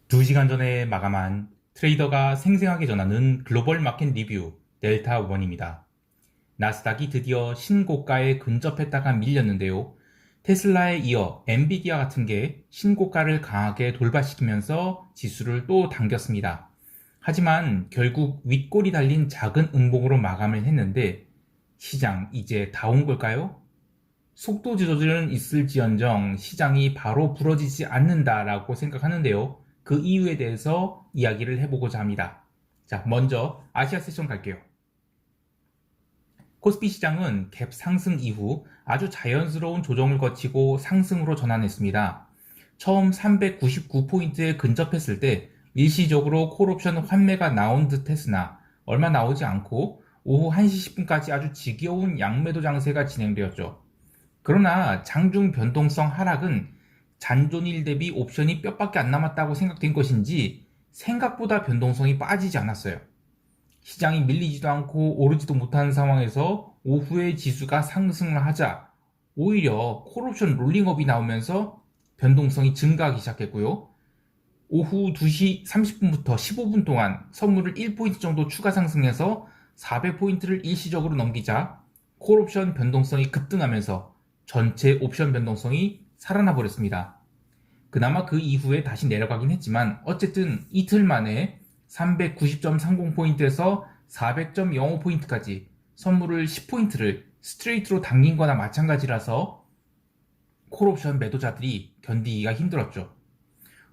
2시간 전에 마감한 트레이더가 생생하게 전하는 글로벌 마켓 리뷰 델타 원입니다. 나스닥이 드디어 신고가에 근접했다가 밀렸는데요. 테슬라에 이어 엔비디아 같은 게 신고가를 강하게 돌파시키면서 지수를 또 당겼습니다. 하지만 결국 윗골이 달린 작은 음봉으로 마감을 했는데 시장 이제 다 온 걸까요? 속도 조절은 있을지언정 시장이 바로 부러지지 않는다라고 생각하는데요. 그 이유에 대해서 이야기를 해보고자 합니다. 자, 먼저 아시아 세션 갈게요. 코스피 시장은 갭 상승 이후 아주 자연스러운 조정을 거치고 상승으로 전환했습니다. 처음 399포인트에 근접했을 때 일시적으로 콜옵션 환매가 나온 듯 했으나 얼마 나오지 않고 오후 1시 10분까지 아주 지겨운 양매도 장세가 진행되었죠. 그러나 장중 변동성 하락은 잔존일 대비 옵션이 뼈밖에 안 남았다고 생각된 것인지 생각보다 변동성이 빠지지 않았어요. 시장이 밀리지도 않고 오르지도 못하는 상황에서 오후에 지수가 상승을 하자 오히려 콜옵션 롤링업이 나오면서 변동성이 증가하기 시작했고요. 오후 2시 30분부터 15분 동안 선물을 1포인트 정도 추가 상승해서 400포인트를 일시적으로 넘기자 콜옵션 변동성이 급등하면서 전체 옵션 변동성이 살아나 버렸습니다. 그나마 그 이후에 다시 내려가긴 했지만 어쨌든 이틀 만에 390.30포인트에서 400.05포인트까지 선물을 10포인트를 스트레이트로 당긴 거나 마찬가지라서 콜옵션 매도자들이 견디기가 힘들었죠.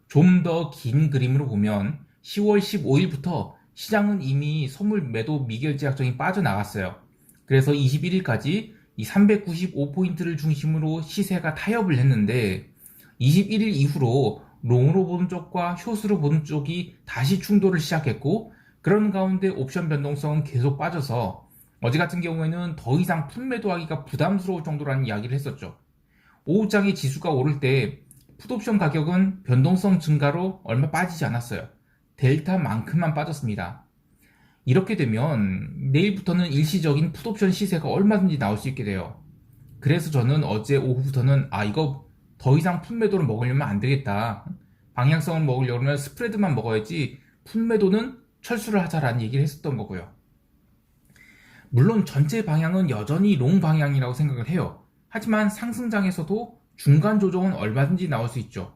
좀 더 긴 그림으로 보면 10월 15일부터 시장은 이미 선물 매도 미결제 약정이 빠져나갔어요. 그래서 21일까지 이 395포인트를 중심으로 시세가 타협을 했는데 21일 이후로 롱으로 보는 쪽과 숏으로 보는 쪽이 다시 충돌을 시작했고 그런 가운데 옵션 변동성은 계속 빠져서 어제 같은 경우에는 더 이상 풋매도하기가 부담스러울 정도라는 이야기를 했었죠. 오후장에 지수가 오를 때 풋옵션 가격은 변동성 증가로 얼마 빠지지 않았어요. 델타만큼만 빠졌습니다. 이렇게 되면 내일부터는 일시적인 풋옵션 시세가 얼마든지 나올 수 있게 돼요. 그래서 저는 어제 오후부터는 이거 더 이상 풋매도를 먹으려면 안 되겠다. 방향성을 먹으려면 스프레드만 먹어야지 풋매도는 철수를 하자라는 얘기를 했었던 거고요. 물론 전체 방향은 여전히 롱 방향이라고 생각을 해요. 하지만 상승장에서도 중간 조정은 얼마든지 나올 수 있죠.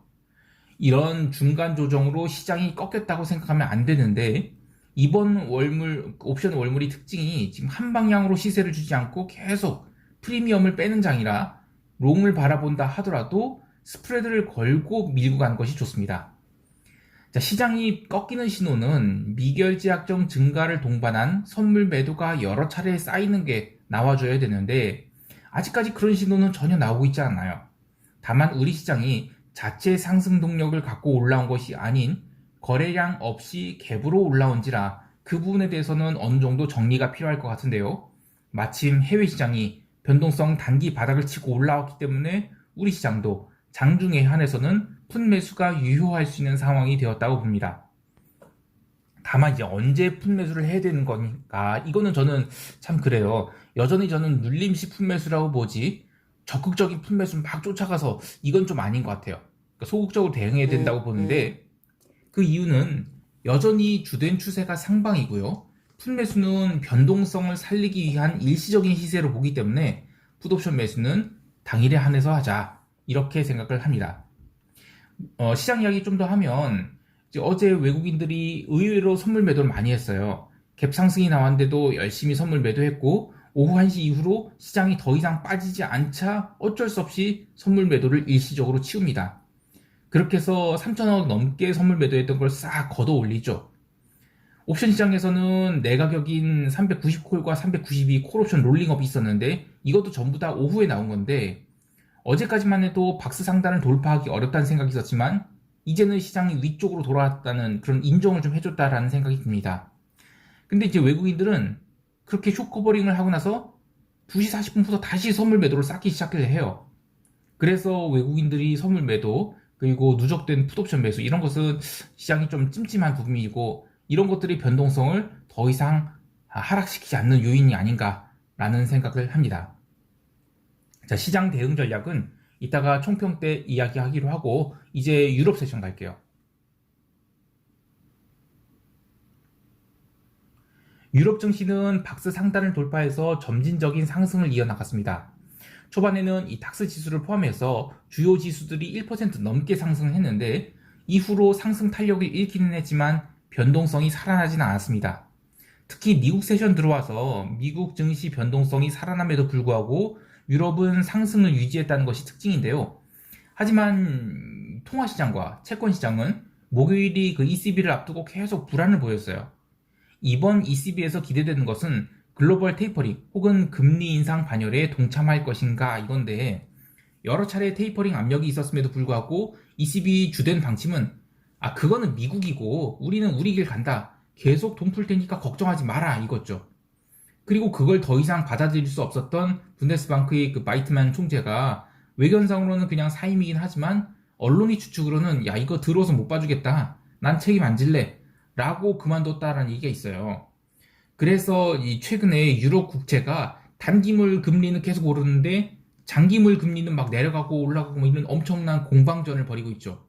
이런 중간 조정으로 시장이 꺾였다고 생각하면 안 되는데 이번 옵션 월물이 특징이 지금 한 방향으로 시세를 주지 않고 계속 프리미엄을 빼는 장이라 롱을 바라본다 하더라도 스프레드를 걸고 밀고 가는 것이 좋습니다. 자, 시장이 꺾이는 신호는 미결제 약정 증가를 동반한 선물 매도가 여러 차례 쌓이는 게 나와줘야 되는데 아직까지 그런 신호는 전혀 나오고 있지 않아요. 다만 우리 시장이 자체 상승 동력을 갖고 올라온 것이 아닌 거래량 없이 갭으로 올라온지라 그 부분에 대해서는 어느 정도 정리가 필요할 것 같은데요. 마침 해외 시장이 변동성 단기 바닥을 치고 올라왔기 때문에 우리 시장도 장중에 한해서는 풋 매수가 유효할 수 있는 상황이 되었다고 봅니다. 다만 이제 언제 풋 매수를 해야 되는 거니까 이거는 저는 참 그래요. 여전히 저는 눌림식 풋 매수라고 보지 적극적인 풋 매수 막 쫓아가서 이건 좀 아닌 것 같아요. 그러니까 소극적으로 대응해야 된다고 보는데 그 이유는 여전히 주된 추세가 상방이고요. 풋 매수는 변동성을 살리기 위한 일시적인 시세로 보기 때문에 풋옵션 매수는 당일에 한해서 하자 이렇게 생각을 합니다. 시장 이야기 좀 더 하면 어제 외국인들이 의외로 선물 매도를 많이 했어요. 갭 상승이 나왔는데도 열심히 선물 매도했고 오후 1시 이후로 시장이 더 이상 빠지지 않자 어쩔 수 없이 선물 매도를 일시적으로 치웁니다. 그렇게 해서 3천억 넘게 선물 매도했던 걸 싹 걷어 올리죠. 옵션 시장에서는 내가격인 390콜과 392 콜옵션 롤링업이 있었는데 이것도 전부 다 오후에 나온 건데 어제까지만 해도 박스 상단을 돌파하기 어렵다는 생각이 있었지만 이제는 시장이 위쪽으로 돌아왔다는 그런 인정을 좀 해줬다라는 생각이 듭니다. 근데 이제 외국인들은 그렇게 숏커버링을 하고 나서 2시 40분부터 다시 선물 매도를 쌓기 시작을 해요. 그래서 외국인들이 선물 매도 그리고 누적된 풋옵션 매수 이런 것은 시장이 좀 찜찜한 부분이고 이런 것들이 변동성을 더 이상 하락시키지 않는 요인이 아닌가라는 생각을 합니다. 자, 시장 대응 전략은 이따가 총평 때 이야기하기로 하고 이제 유럽 세션 갈게요. 유럽 증시는 박스 상단을 돌파해서 점진적인 상승을 이어나갔습니다. 초반에는 이 닥스 지수를 포함해서 주요 지수들이 1% 넘게 상승했는데 이후로 상승 탄력을 잃기는 했지만 변동성이 살아나지는 않았습니다. 특히 미국 세션 들어와서 미국 증시 변동성이 살아남에도 불구하고 유럽은 상승을 유지했다는 것이 특징인데요. 하지만 통화시장과 채권시장은 목요일이 그 ECB를 앞두고 계속 불안을 보였어요. 이번 ECB에서 기대되는 것은 글로벌 테이퍼링 혹은 금리 인상 반열에 동참할 것인가 이건데 여러 차례 테이퍼링 압력이 있었음에도 불구하고 ECB 주된 방침은 그거는 미국이고 우리는 우리 길 간다. 계속 돈 풀 테니까 걱정하지 마라 이거죠. 그리고 그걸 더 이상 받아들일 수 없었던 분데스방크의 그 바이트만 총재가 외견상으로는 그냥 사임이긴 하지만 언론이 추측으로는 야 이거 들어서 못 봐주겠다. 난 책임 안 질래. 라고 그만뒀다라는 얘기가 있어요. 그래서 이 최근에 유럽 국채가 단기물 금리는 계속 오르는데 장기물 금리는 막 내려가고 올라가고 뭐 이런 엄청난 공방전을 벌이고 있죠.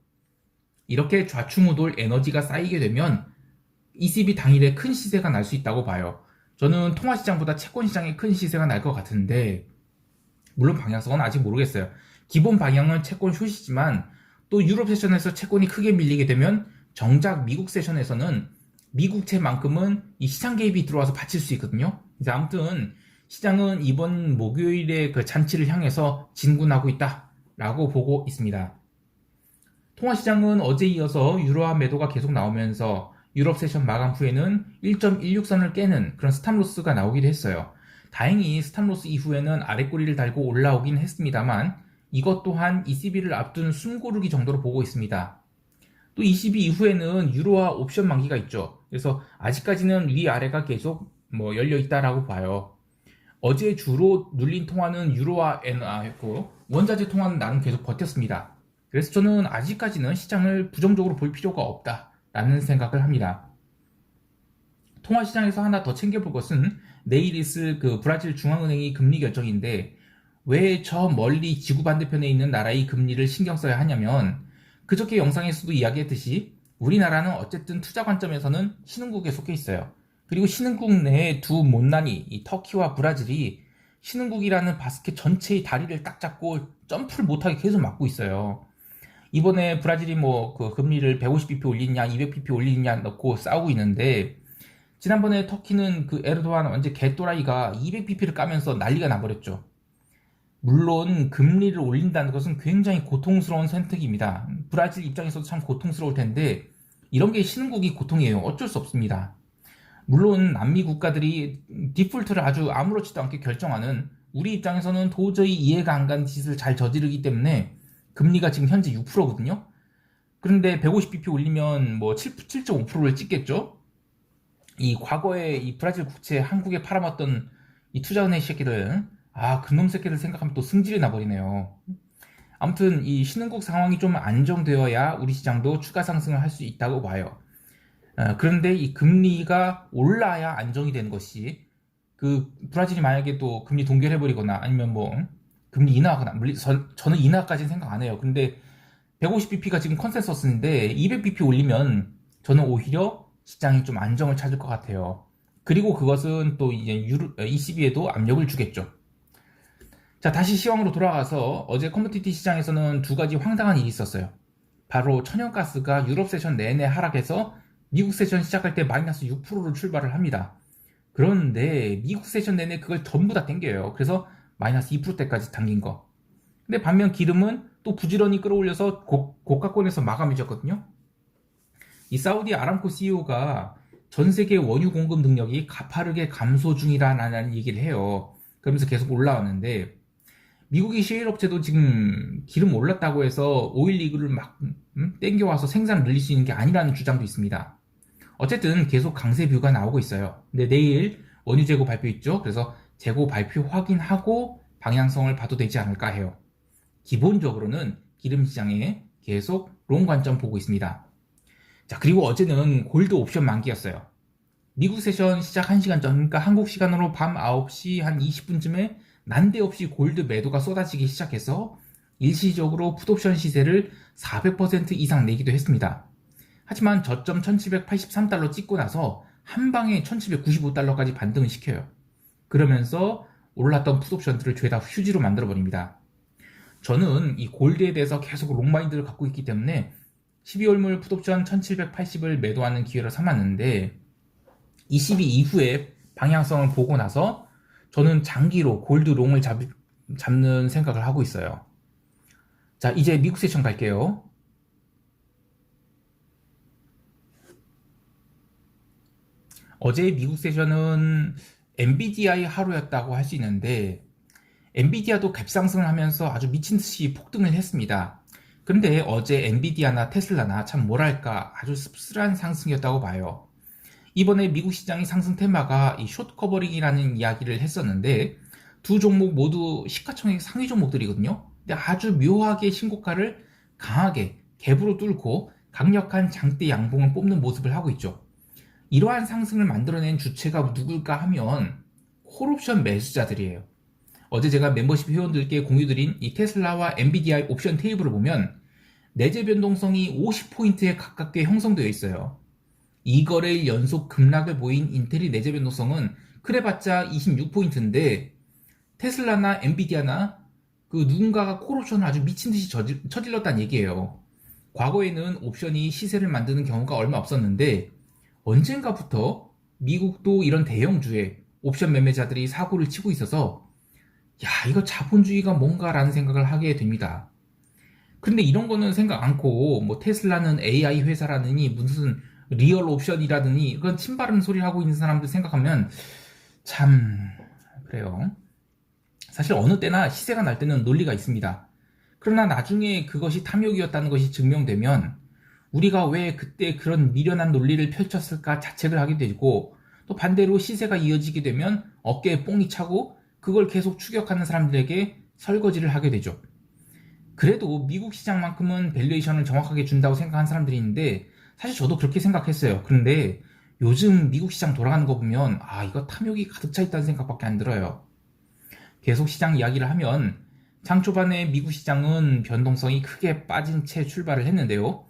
이렇게 좌충우돌 에너지가 쌓이게 되면 ECB 당일에 큰 시세가 날 수 있다고 봐요. 저는 통화시장보다 채권시장에 큰 시세가 날 것 같은데 물론 방향성은 아직 모르겠어요. 기본 방향은 채권 숏이지만 또 유럽 세션에서 채권이 크게 밀리게 되면 정작 미국 세션에서는 미국채만큼은 이 시장 개입이 들어와서 받칠 수 있거든요. 이제 아무튼 시장은 이번 목요일에 그 잔치를 향해서 진군하고 있다라고 보고 있습니다. 통화시장은 어제 이어서 유로화 매도가 계속 나오면서 유럽 세션 마감 후에는 1.16선을 깨는 그런 스탑로스가 나오기도 했어요. 다행히 스탑로스 이후에는 아랫꼬리를 달고 올라오긴 했습니다만 이것 또한 ECB를 앞둔 숨고르기 정도로 보고 있습니다. 또 ECB 이후에는 유로화 옵션 만기가 있죠. 그래서 아직까지는 위아래가 계속 열려 있다라고 봐요. 어제 주로 눌린 통화는 유로화 엔화였고 원자재 통화는 나름 계속 버텼습니다. 그래서 저는 아직까지는 시장을 부정적으로 볼 필요가 없다라는 생각을 합니다. 통화 시장에서 하나 더 챙겨볼 것은 내일 있을 그 브라질 중앙은행의 금리 결정인데 왜 저 멀리 지구 반대편에 있는 나라의 금리를 신경 써야 하냐면 그저께 영상에서도 이야기했듯이 우리나라는 어쨌든 투자 관점에서는 신흥국에 속해 있어요. 그리고 신흥국 내에 두 못난이 이 터키와 브라질이 신흥국이라는 바스켓 전체의 다리를 딱 잡고 점프를 못하게 계속 막고 있어요. 이번에 브라질이 그 금리를 150bp 올리냐 200bp 올리냐 넣고 싸우고 있는데 지난번에 터키는 그 에르도안 완전 개또라이가 200bp를 까면서 난리가 나버렸죠. 물론 금리를 올린다는 것은 굉장히 고통스러운 선택입니다. 브라질 입장에서도 참 고통스러울 텐데 이런 게 신흥국이 고통이에요. 어쩔 수 없습니다. 물론 남미 국가들이 디폴트를 아주 아무렇지도 않게 결정하는 우리 입장에서는 도저히 이해가 안 가는 짓을 잘 저지르기 때문에 금리가 지금 현재 6%거든요. 그런데 150bp 올리면 7.5%를 찍겠죠. 이 과거에 이 브라질 국채 한국에 팔아봤던 이 투자은행 새끼들 그놈 새끼들 생각하면 또 승질이 나버리네요. 아무튼 이 신흥국 상황이 좀 안정되어야 우리 시장도 추가 상승을 할 수 있다고 봐요. 그런데 이 금리가 올라야 안정이 되는 것이 그 브라질이 만약에 또 금리 동결해버리거나 아니면 금리 인하하거나 저는 인하까지는 생각 안 해요. 근데 150bp가 지금 컨센서스인데 200bp 올리면 저는 오히려 시장이 좀 안정을 찾을 것 같아요. 그리고 그것은 또 이제 ECB에도 압력을 주겠죠. 자, 다시 시황으로 돌아가서 어제 커머디티 시장에서는 두 가지 황당한 일이 있었어요. 바로 천연가스가 유럽 세션 내내 하락해서 미국 세션 시작할 때 마이너스 6%로 출발을 합니다. 그런데 미국 세션 내내 그걸 전부 다 당겨요. 그래서 마이너스 2%대까지 당긴 거. 근데 반면 기름은 또 부지런히 끌어올려서 고가권에서 마감해졌거든요. 이 사우디 아람코 CEO가 전 세계 원유 공급 능력이 가파르게 감소 중이라는 얘기를 해요. 그러면서 계속 올라왔는데 미국의 셰일 업체도 지금 기름 올랐다고 해서 오일 리그를 막 땡겨와서 생산을 늘릴 수 있는 게 아니라는 주장도 있습니다. 어쨌든 계속 강세 뷰가 나오고 있어요. 근데 내일 원유 재고 발표 있죠. 그래서 재고 발표 확인하고 방향성을 봐도 되지 않을까 해요. 기본적으로는 기름 시장에 계속 롱 관점 보고 있습니다. 자, 그리고 어제는 골드 옵션 만기였어요. 미국 세션 시작 1시간 전, 그러니까 한국 시간으로 밤 9시 한 20분쯤에 난데없이 골드 매도가 쏟아지기 시작해서 일시적으로 풋옵션 시세를 400% 이상 내기도 했습니다. 하지만 저점 1783달러 찍고 나서 한 방에 1795달러까지 반등을 시켜요. 그러면서 올랐던 풋옵션들을 죄다 휴지로 만들어버립니다. 저는 이 골드에 대해서 계속 롱마인드를 갖고 있기 때문에 12월물 풋옵션 1780을 매도하는 기회를 삼았는데 22 이후에 방향성을 보고 나서 저는 장기로 골드 롱을 잡는 생각을 하고 있어요. 자, 이제 미국 세션 갈게요. 어제 미국 세션은 엔비디아의 하루였다고 할 수 있는데 엔비디아도 갭상승을 하면서 아주 미친듯이 폭등을 했습니다. 그런데 어제 엔비디아나 테슬라나 참 뭐랄까 아주 씁쓸한 상승이었다고 봐요. 이번에 미국 시장의 상승 테마가 이 숏 커버링이라는 이야기를 했었는데 두 종목 모두 시가총액 상위 종목들이거든요. 근데 아주 묘하게 신고가를 강하게 갭으로 뚫고 강력한 장대 양봉을 뽑는 모습을 하고 있죠. 이러한 상승을 만들어낸 주체가 누굴까 하면 콜옵션 매수자들이에요. 어제 제가 멤버십 회원들께 공유드린 이 테슬라와 엔비디아의 옵션 테이블을 보면 내재 변동성이 50포인트에 가깝게 형성되어 있어요. 2거래일 연속 급락을 보인 인텔의 내재 변동성은 그래봤자 26포인트인데 테슬라나 엔비디아나 그 누군가가 콜옵션을 아주 미친듯이 저질렀다는 얘기예요. 과거에는 옵션이 시세를 만드는 경우가 얼마 없었는데 언젠가부터 미국도 이런 대형주에 옵션 매매자들이 사고를 치고 있어서 야, 이거 자본주의가 뭔가라는 생각을 하게 됩니다. 근데 이런 거는 생각 않고 뭐 테슬라는 AI 회사라느니 무슨 리얼 옵션이라느니 그런 침바른 소리 하고 있는 사람들 생각하면 참 그래요. 사실 어느 때나 시세가 날 때는 논리가 있습니다. 그러나 나중에 그것이 탐욕이었다는 것이 증명되면 우리가 왜 그때 그런 미련한 논리를 펼쳤을까 자책을 하게 되고 또 반대로 시세가 이어지게 되면 어깨에 뽕이 차고 그걸 계속 추격하는 사람들에게 설거지를 하게 되죠. 그래도 미국 시장만큼은 밸류에이션을 정확하게 준다고 생각한 사람들이 있는데 사실 저도 그렇게 생각했어요. 그런데 요즘 미국 시장 돌아가는 거 보면 아 이거 탐욕이 가득 차 있다는 생각밖에 안 들어요. 계속 시장 이야기를 하면 장 초반에 미국 시장은 변동성이 크게 빠진 채 출발을 했는데요.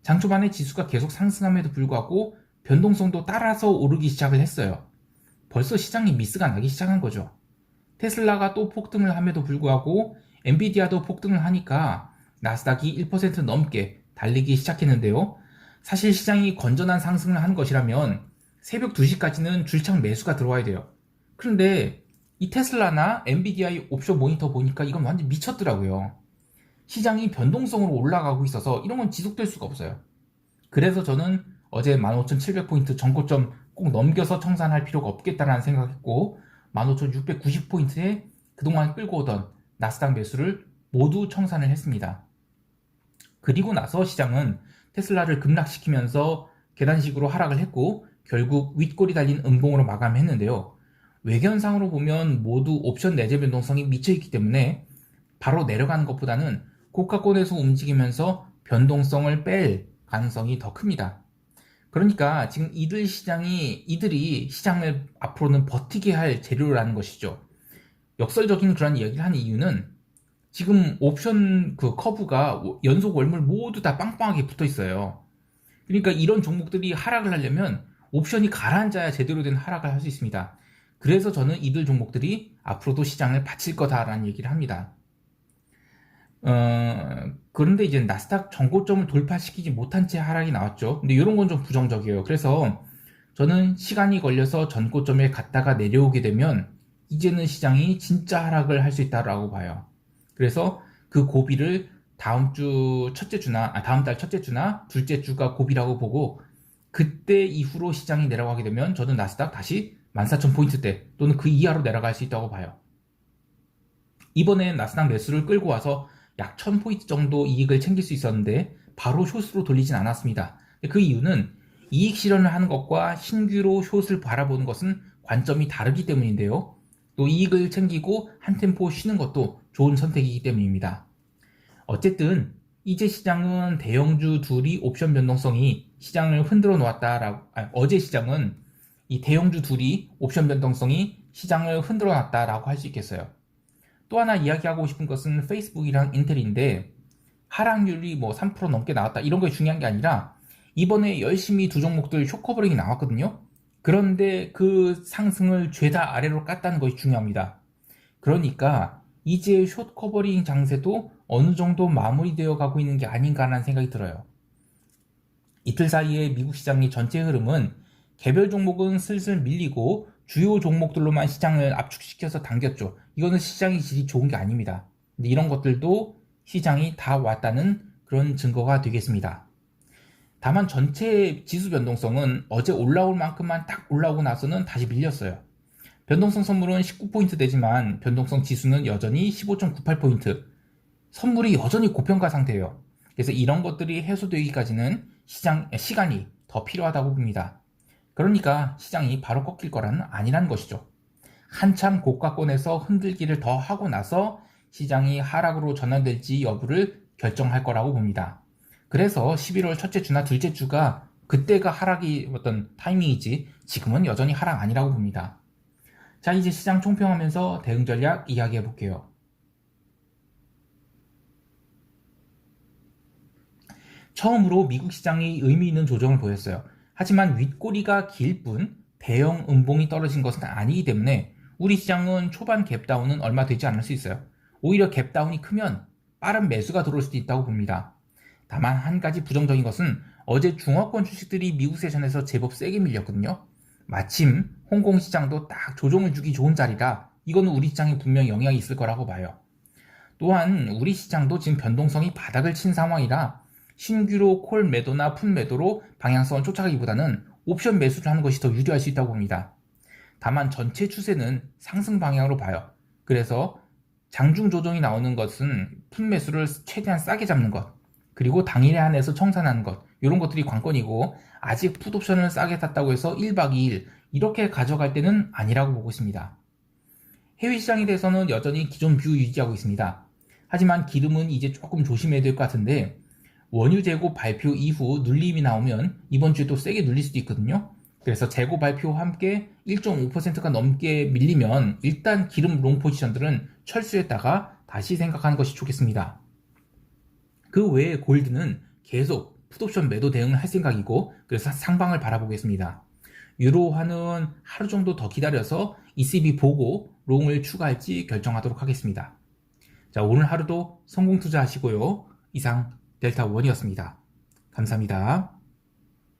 장 초반에 지수가 계속 상승함에도 불구하고 변동성도 따라서 오르기 시작을 했어요. 벌써 시장이 미스가 나기 시작한 거죠. 테슬라가 또 폭등을 함에도 불구하고 엔비디아도 폭등을 하니까 나스닥이 1% 넘게 달리기 시작했는데요. 사실 시장이 건전한 상승을 하는 것이라면 새벽 2시까지는 줄창 매수가 들어와야 돼요. 그런데 이 테슬라나 엔비디아의 옵션 모니터 보니까 이건 완전 미쳤더라고요. 시장이 변동성으로 올라가고 있어서 이런 건 지속될 수가 없어요. 그래서 저는 어제 15,700포인트 전고점 꼭 넘겨서 청산할 필요가 없겠다는 생각했고 15,690포인트에 그동안 끌고 오던 나스닥 매수를 모두 청산을 했습니다. 그리고 나서 시장은 테슬라를 급락시키면서 계단식으로 하락을 했고 결국 윗골이 달린 음봉으로 마감했는데요. 외견상으로 보면 모두 옵션 내재 변동성이 미쳐있기 때문에 바로 내려가는 것보다는 고가권에서 움직이면서 변동성을 뺄 가능성이 더 큽니다. 그러니까 지금 이들이 시장을 앞으로는 버티게 할 재료라는 것이죠. 역설적인 그런 이야기를 하는 이유는 지금 옵션 그 커브가 연속 월물 모두 다 빵빵하게 붙어 있어요. 그러니까 이런 종목들이 하락을 하려면 옵션이 가라앉아야 제대로 된 하락을 할 수 있습니다. 그래서 저는 이들 종목들이 앞으로도 시장을 바칠 거다라는 얘기를 합니다. 그런데 이제 나스닥 전고점을 돌파시키지 못한 채 하락이 나왔죠. 근데 이런 건 좀 부정적이에요. 그래서 저는 시간이 걸려서 전고점에 갔다가 내려오게 되면 이제는 시장이 진짜 하락을 할 수 있다라고 봐요. 그래서 그 고비를 다음 달 첫째 주나 둘째 주가 고비라고 보고 그때 이후로 시장이 내려가게 되면 저는 나스닥 다시 14,000포인트대 또는 그 이하로 내려갈 수 있다고 봐요. 이번엔 나스닥 매수를 끌고 와서 약 1000포인트 정도 이익을 챙길 수 있었는데 바로 숏으로 돌리진 않았습니다. 그 이유는 이익 실현을 하는 것과 신규로 숏을 바라보는 것은 관점이 다르기 때문인데요. 또 이익을 챙기고 한 템포 쉬는 것도 좋은 선택이기 때문입니다. 어쨌든 이제 시장은 대형주 둘이 옵션 변동성이 시장을 흔들어 놓았다라고 어제 시장은 이 대형주 둘이 옵션 변동성이 시장을 흔들어 놨다라고 할 수 있겠어요. 또 하나 이야기하고 싶은 것은 페이스북이랑 인텔인데 하락률이 뭐 3% 넘게 나왔다 이런 게 중요한 게 아니라 이번에 열심히 두 종목들 숏커버링이 나왔거든요. 그런데 그 상승을 죄다 아래로 깠다는 것이 중요합니다. 그러니까 이제 숏 커버링 장세도 어느 정도 마무리되어 가고 있는 게 아닌가라는 생각이 들어요. 이틀 사이에 미국 시장의 전체 흐름은 개별 종목은 슬슬 밀리고 주요 종목들로만 시장을 압축시켜서 당겼죠. 이거는 시장의 질이 좋은 게 아닙니다. 근데 이런 것들도 시장이 다 왔다는 그런 증거가 되겠습니다. 다만 전체 지수 변동성은 어제 올라올 만큼만 딱 올라오고 나서는 다시 밀렸어요. 변동성 선물은 19포인트 되지만 변동성 지수는 여전히 15.98포인트. 선물이 여전히 고평가 상태예요. 그래서 이런 것들이 해소되기까지는 시간이 더 필요하다고 봅니다. 그러니까 시장이 바로 꺾일 거라는 아니라는 것이죠. 한참 고가권에서 흔들기를 더 하고 나서 시장이 하락으로 전환될지 여부를 결정할 거라고 봅니다. 그래서 11월 첫째 주나 둘째 주가 그때가 하락이 어떤 타이밍이지 지금은 여전히 하락 아니라고 봅니다. 자, 이제 시장 총평하면서 대응 전략 이야기해 볼게요. 처음으로 미국 시장이 의미 있는 조정을 보였어요. 하지만 윗꼬리가 길 뿐 대형 음봉이 떨어진 것은 아니기 때문에 우리 시장은 초반 갭다운은 얼마 되지 않을 수 있어요. 오히려 갭다운이 크면 빠른 매수가 들어올 수도 있다고 봅니다. 다만 한 가지 부정적인 것은 어제 중화권 주식들이 미국 세션에서 제법 세게 밀렸거든요. 마침 홍콩 시장도 딱 조정을 주기 좋은 자리라 이거는 우리 시장에 분명 영향이 있을 거라고 봐요. 또한 우리 시장도 지금 변동성이 바닥을 친 상황이라 신규로 콜 매도나 풋 매도로 방향성을 쫓아가기보다는 옵션 매수를 하는 것이 더 유리할 수 있다고 봅니다. 다만 전체 추세는 상승 방향으로 봐요. 그래서 장중 조정이 나오는 것은 풋 매수를 최대한 싸게 잡는 것, 그리고 당일에 한해서 청산하는 것, 이런 것들이 관건이고 아직 풋 옵션을 싸게 샀다고 해서 1박 2일 이렇게 가져갈 때는 아니라고 보고 있습니다. 해외 시장에 대해서는 여전히 기존 뷰 유지하고 있습니다. 하지만 기름은 이제 조금 조심해야 될 것 같은데 원유 재고 발표 이후 눌림이 나오면 이번 주에 또 세게 눌릴 수도 있거든요. 그래서 재고 발표와 함께 1.5%가 넘게 밀리면 일단 기름 롱 포지션들은 철수했다가 다시 생각하는 것이 좋겠습니다. 그 외에 골드는 계속 풋옵션 매도 대응을 할 생각이고 그래서 상방을 바라보겠습니다. 유로화는 하루 정도 더 기다려서 ECB 보고 롱을 추가할지 결정하도록 하겠습니다. 자, 오늘 하루도 성공 투자하시고요. 이상 델타원이었습니다. 감사합니다.